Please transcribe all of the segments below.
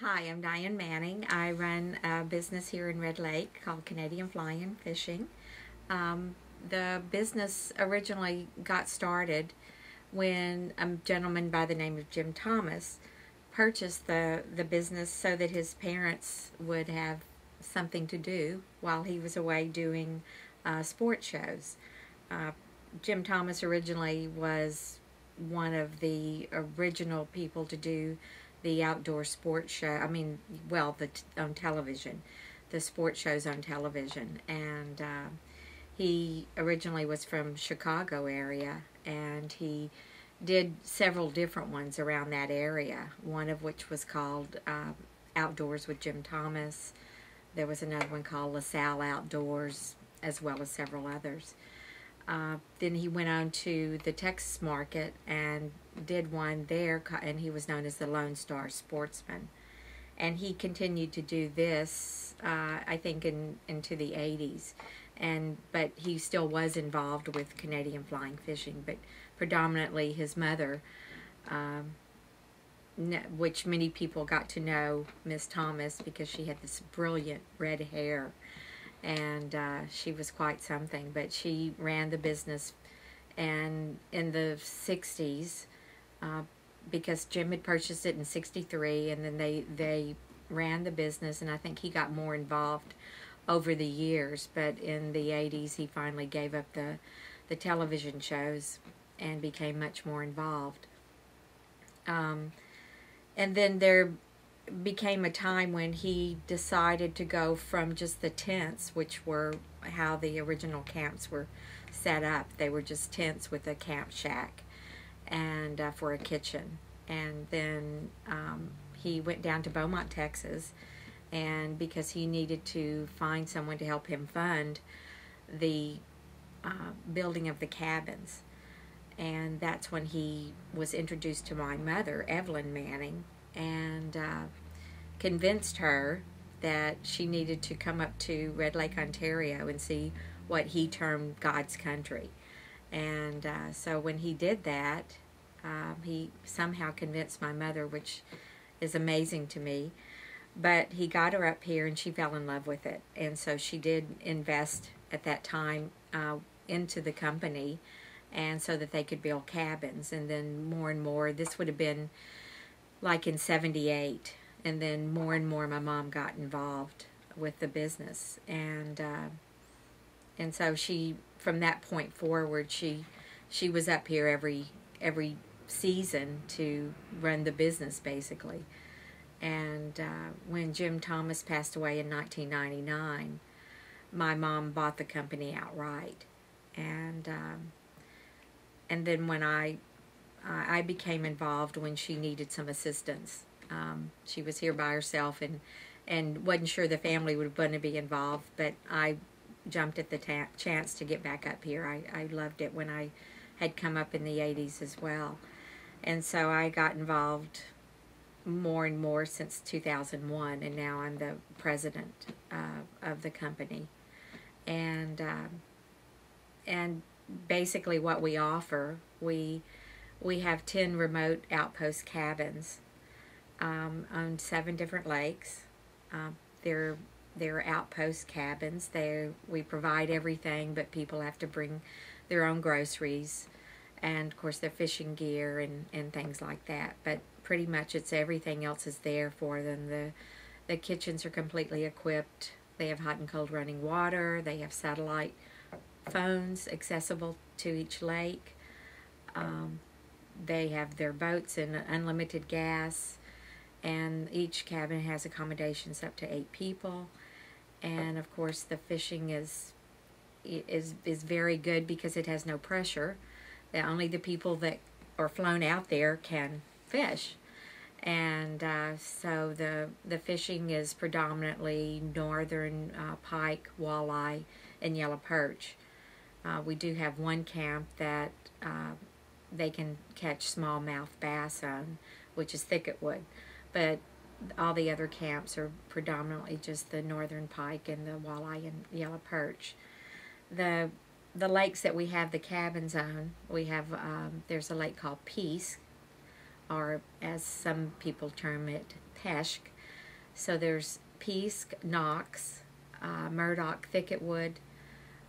Hi, I'm Diane Manning. I run a business here in Red Lake called Canadian Flying Fishing. The business originally got started when a gentleman by the name of Jim Thomas purchased the business so that his parents would have something to do while he was away doing sport shows. Uh, Jim Thomas originally was one of the original people to do the outdoor sports show. On television, the sports shows on television. And he originally was from Chicago area, and he did several different ones around that area, one of which was called Outdoors with Jim Thomas. There was another one called LaSalle Outdoors, as well as several others. Then he went on to the Texas market and did one there, and he was known as the Lone Star Sportsman. And he continued to do this, I think, into the 80s. But he still was involved with Canadian flying fishing, but predominantly his mother, which many people got to know Miss Thomas because she had this brilliant red hair, and she was quite something. But she ran the business, and in the 60s, because Jim had purchased it in 63, and then they ran the business, and I think he got more involved over the years. But in the 80s, he finally gave up the television shows and became much more involved. And then there became a time when he decided to go from just the tents, which were how the original camps were set up. They were just tents with a camp shack and for a kitchen. And then he went down to Beaumont, Texas, and because he needed to find someone to help him fund the building of the cabins. And that's when he was introduced to my mother, Evelyn Manning, and convinced her that she needed to come up to Red Lake, Ontario and see what he termed God's country. And so when he did that, he somehow convinced my mother, which is amazing to me. But he got her up here, and she fell in love with it. And so she did invest at that time into the company, and so that they could build cabins. And then more and more, this would have been like in 78, and then more and more my mom got involved with the business. And so she, from that point forward, she was up here every season to run the business, basically. And when Jim Thomas passed away in 1999, my mom bought the company outright. And then when I became involved when she needed some assistance. She was here by herself and wasn't sure the family would want to be involved, but I jumped at the chance to get back up here. I loved it when I had come up in the 80s as well. And so I got involved more and more since 2001, and now I'm the president of the company. And basically what we offer, we have 10 remote outpost cabins on 7 different lakes. They're outpost cabins. We provide everything, but people have to bring their own groceries and, of course, their fishing gear and things like that. But pretty much it's everything else is there for them. The kitchens are completely equipped. They have hot and cold running water. They have satellite phones accessible to each lake. They have their boats and unlimited gas, and each cabin has accommodations up to 8 people. And of course the fishing is very good because it has no pressure. Only the people that are flown out there can fish. And so the fishing is predominantly northern pike, walleye, and yellow perch. We do have one camp that they can catch smallmouth bass on, which is thicketwood. But all the other camps are predominantly just the northern pike and the walleye and yellow perch. The lakes that we have the cabins on, we have there's a lake called Peace, or as some people term it, Peshk. So there's Peace, Knox, Murdoch, Thicketwood,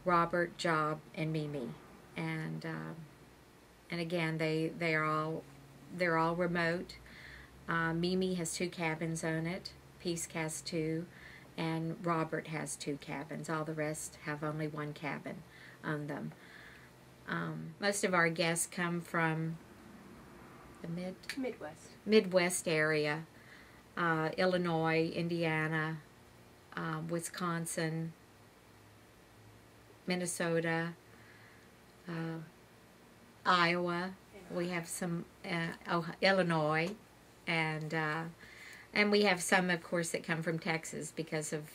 Robert, Job, and Mimi. And again, they're all remote. Mimi has 2 cabins on it. Peace has 2, and Robert has 2 cabins. All the rest have only 1 cabin on them. Most of our guests come from the Midwest area, Illinois, Indiana, Wisconsin, Minnesota, Iowa. We have some Illinois, and we have some, of course, that come from Texas because of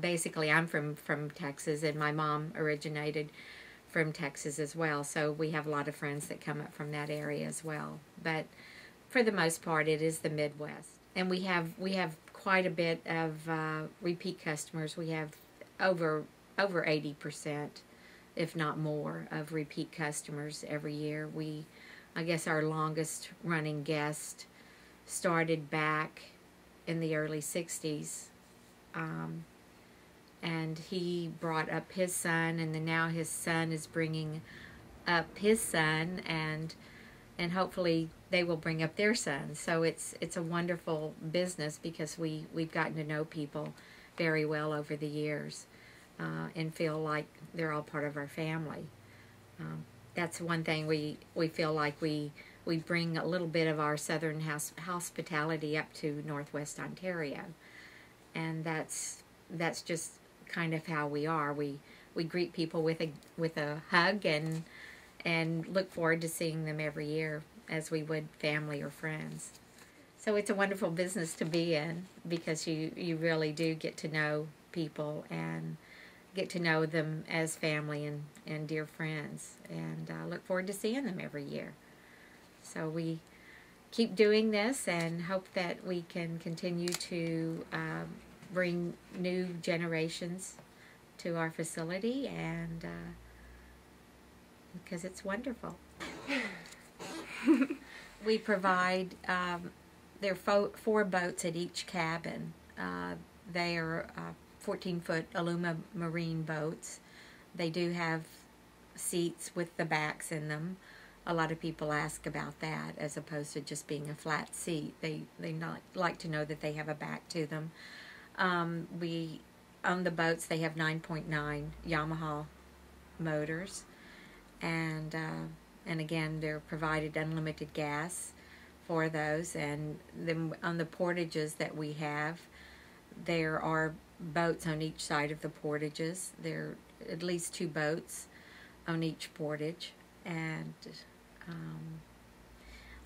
basically I'm from Texas, and my mom originated from Texas as well, so we have a lot of friends that come up from that area as well. But for the most part, it is the Midwest, and we have quite a bit of repeat customers. We have over 80%, if not more, of repeat customers every year. I guess our longest running guest started back in the early 60s, and he brought up his son, and then now his son is bringing up his son, and hopefully they will bring up their son. So it's a wonderful business because we've gotten to know people very well over the years, and feel like they're all part of our family. That's one thing we feel like we bring a little bit of our southern hospitality up to Northwest Ontario, and that's just kind of how we are. We greet people with a hug and look forward to seeing them every year as we would family or friends. So it's a wonderful business to be in because you really do get to know people and get to know them as family and dear friends, and look forward to seeing them every year. So we keep doing this and hope that we can continue to bring new generations to our facility, and because it's wonderful. We provide, there are 4 boats at each cabin. They are 14-foot aluminum marine boats. They do have seats with the backs in them. A lot of people ask about that as opposed to just being a flat seat. They not like to know that they have a back to them. On the boats, they have 9.9 Yamaha motors, and again, they're provided unlimited gas for those. And then on the portages that we have, there are boats on each side of the portages. There are at least 2 boats on each portage. And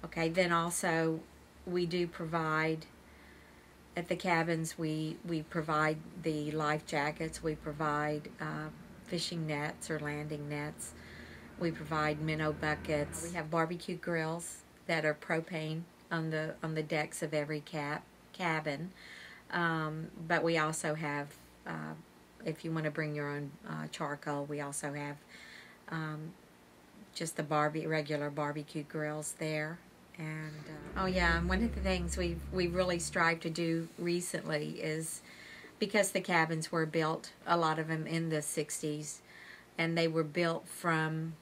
okay, then also we do provide at the cabins, we provide the life jackets, we provide fishing nets or landing nets, we provide minnow buckets. We have barbecue grills that are propane on the decks of every cabin. But we also have, if you want to bring your own charcoal, we also have just the regular barbecue grills there. And oh yeah, and one of the things we really strived to do recently is, because the cabins were built, a lot of them in the 60s, and they were built from,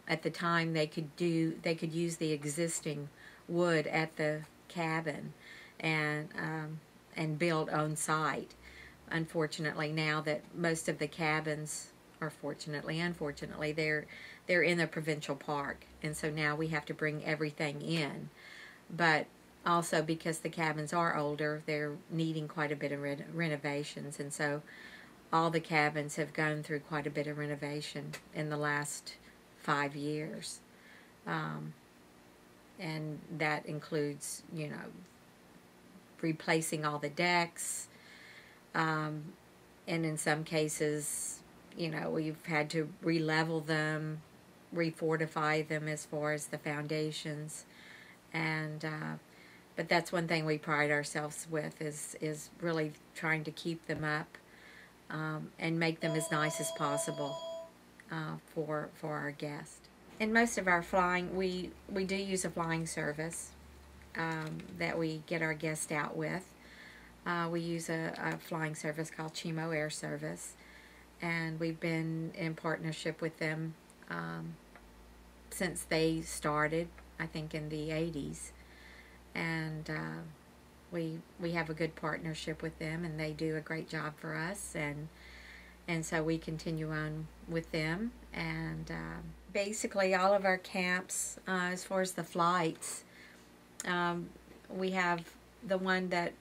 at the time they could use the existing wood at the cabin and build on site. Unfortunately, now that most of the cabins, or fortunately, unfortunately, they're in a provincial park, and so now we have to bring everything in. But also because the cabins are older, they're needing quite a bit of renovations, and so all the cabins have gone through quite a bit of renovation in the last 5 years. And that includes, replacing all the decks, and in some cases, we've had to re-level them, refortify them as far as the foundations, and but that's one thing we pride ourselves with is really trying to keep them up and make them as nice as possible for our guests. And most of our flying, we do use a flying service. that we get our guests out with. We use a flying service called Chimo Air Service, and we've been in partnership with them since they started, I think in the 80s, and we have a good partnership with them, and they do a great job for us, and so we continue on with them. And basically all of our camps, as far as the flights, we have the one that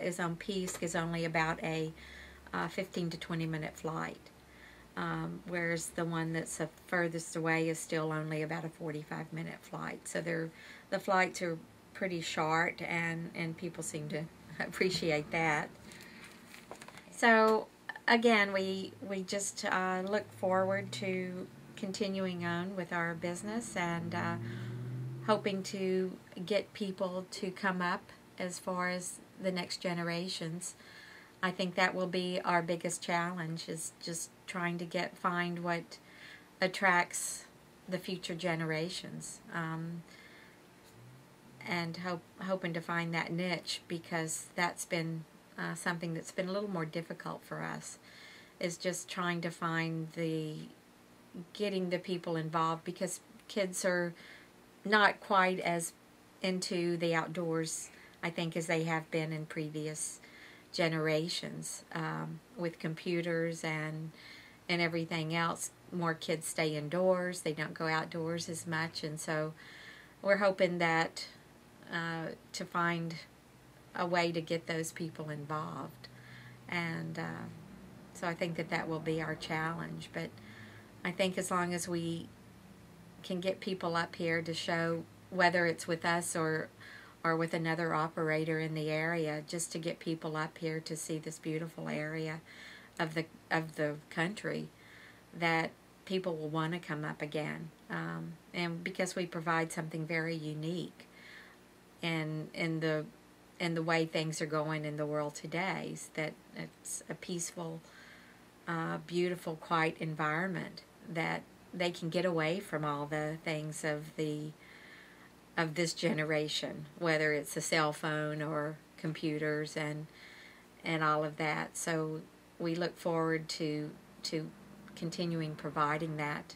is on Peace is only about a 15 to 20 minute flight, whereas the one that's the furthest away is still only about a 45-minute flight. So the flights are pretty short, and people seem to appreciate that. So again, we just look forward to continuing on with our business, and hoping to get people to come up as far as the next generations. I think that will be our biggest challenge, is just trying to find what attracts the future generations, and hoping to find that niche, because that's been something that's been a little more difficult for us, is just trying to find getting the people involved, because kids are not quite as into the outdoors, I think, as they have been in previous generations. With computers and everything else, more kids stay indoors, they don't go outdoors as much, and so we're hoping that to find a way to get those people involved, and so I think that will be our challenge. But I think as long as we can get people up here to show, whether it's with us or with another operator in the area, just to get people up here to see this beautiful area of the country, that people will want to come up again, and because we provide something very unique in the way things are going in the world today, that it's a peaceful, beautiful, quiet environment, that they can get away from all the things of this generation, whether it's a cell phone or computers and all of that. So we look forward to continuing providing that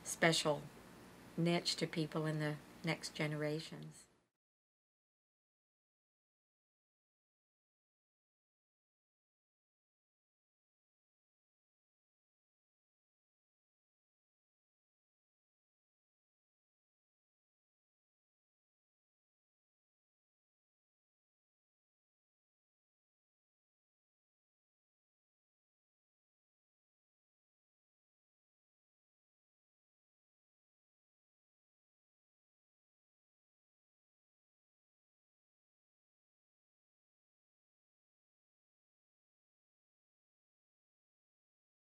special niche to people in the next generations.